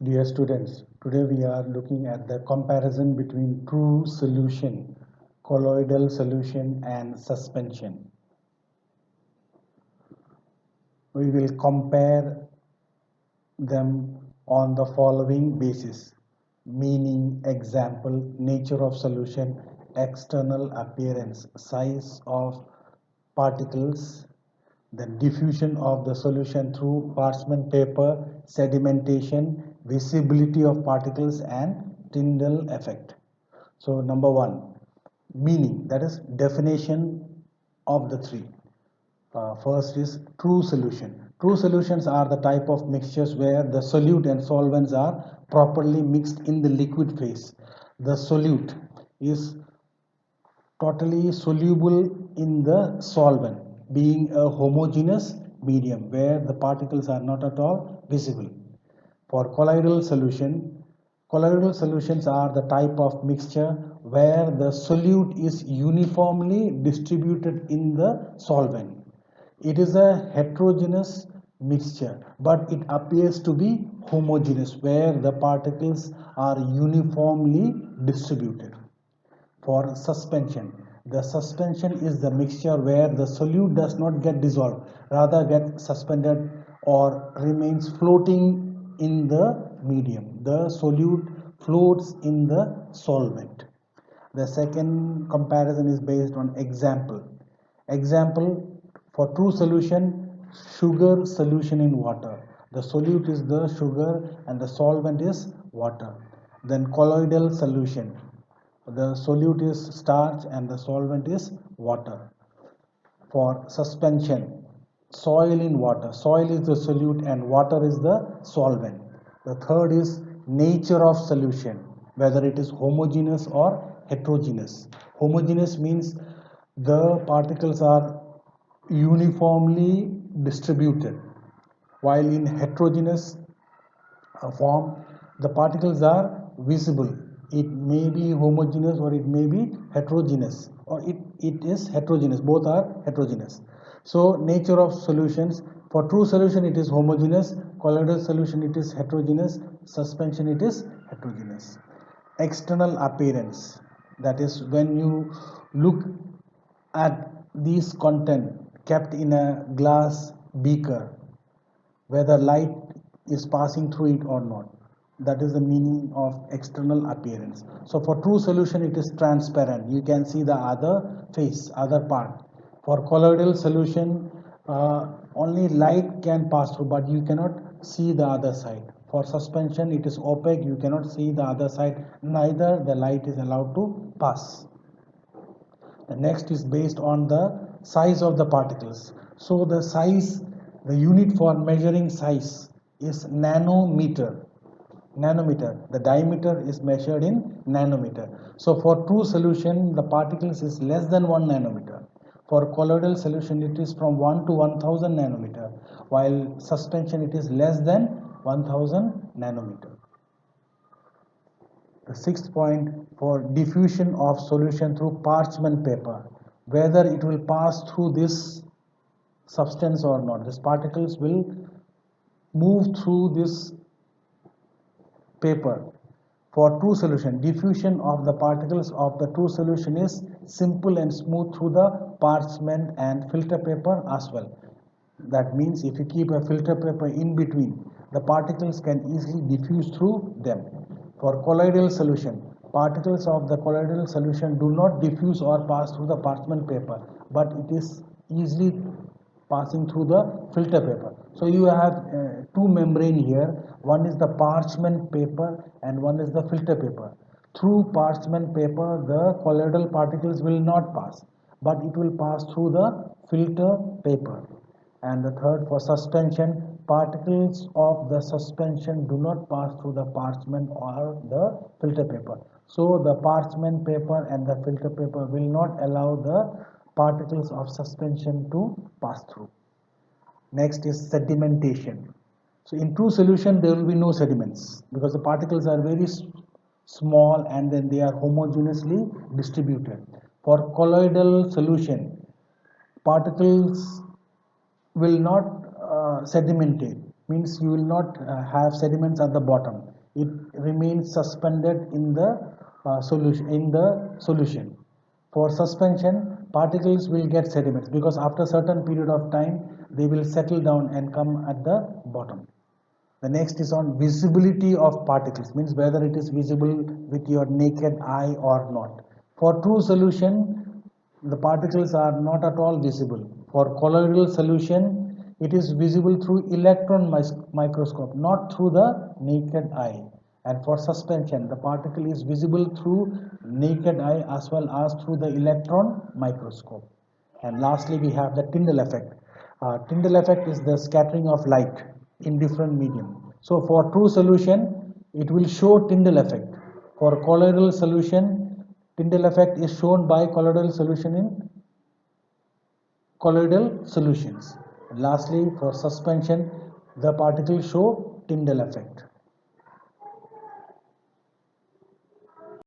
Dear students, today we are looking at the comparison between true solution, colloidal solution and suspension. We will compare them on the following basis: meaning, example, nature of solution, external appearance, size of particles, the diffusion of the solution through parchment paper, sedimentation, visibility of particles and Tyndall effect. So number one, meaning, that is definition of the three. First is true solution. True solutions are the type of mixtures where the solute and solvents are properly mixed in the liquid phase. The solute is totally soluble in the solvent, being a homogeneous medium where the particles are not at all visible. For colloidal solutions are the type of mixture where the solute is uniformly distributed in the solvent. It is a heterogeneous mixture, but it appears to be homogeneous where the particles are uniformly distributed. For suspension, the suspension is the mixture where the solute does not get dissolved, rather get suspended or remains floating in the medium. The solute floats in the solvent. The second comparison is based on example. Example, for true solution, sugar solution in water. The solute is the sugar and the solvent is water. Then colloidal solution. The solute is starch and the solvent is water. For suspension, soil in water. Soil is the solute and water is the solvent. The third is nature of solution, whether it is homogeneous or heterogeneous. Homogeneous means the particles are uniformly distributed, while in heterogeneous form the particles are visible. It may be homogeneous or it may be heterogeneous, or it is heterogeneous, both are heterogeneous. So nature of solutions: for true solution it is homogeneous, colloidal solution it is heterogeneous, suspension it is heterogeneous. External appearance, that is when you look at these content kept in a glass beaker, whether light is passing through it or not. That is the meaning of external appearance. So for true solution it is transparent, you can see the other face, other part. For colloidal solution, only light can pass through, but you cannot see the other side. For suspension it is opaque, you cannot see the other side, neither the light is allowed to pass. The next is based on the size of the particles. So the size, the unit for measuring size is nanometer. Nanometer. The diameter is measured in nanometer. So for true solution, the particles is less than 1 nanometer. For colloidal solution, it is from 1 to 1000 nanometer, while suspension it is less than 1000 nanometer. The sixth point, for diffusion of solution through parchment paper, whether it will pass through this substance or not. These particles will move through this paper. For true solution, diffusion of the particles of the true solution is simple and smooth through the parchment and filter paper as well. That means if you keep a filter paper in between, the particles can easily diffuse through them. For colloidal solution, particles of the colloidal solution do not diffuse or pass through the parchment paper, but it is easily passing through the filter paper. So you have two membrane here, one is the parchment paper and one is the filter paper. Through parchment paper the colloidal particles will not pass, but it will pass through the filter paper. And the third, for suspension, particles of the suspension do not pass through the parchment or the filter paper. So the parchment paper and the filter paper will not allow the particles of suspension to pass through. Next is sedimentation. So in true solution there will be no sediments because the particles are very small and then they are homogeneously distributed. For colloidal solution, particles will not sedimentate, means you will not have sediments at the bottom. It remains suspended in the solution. For suspension, particles will get sediments because after a certain period of time they will settle down and come at the bottom. The next is on visibility of particles, means whether it is visible with your naked eye or not. For true solution, the particles are not at all visible. For colloidal solution, it is visible through electron microscope, not through the naked eye. And for suspension, the particle is visible through naked eye as well as through the electron microscope. And lastly, we have the Tyndall effect. Tyndall effect is the scattering of light in different medium. So for true solution, it will show Tyndall effect. For colloidal solution, Tyndall effect is shown by colloidal solution in colloidal solutions. And lastly, for suspension, the particles show Tyndall effect.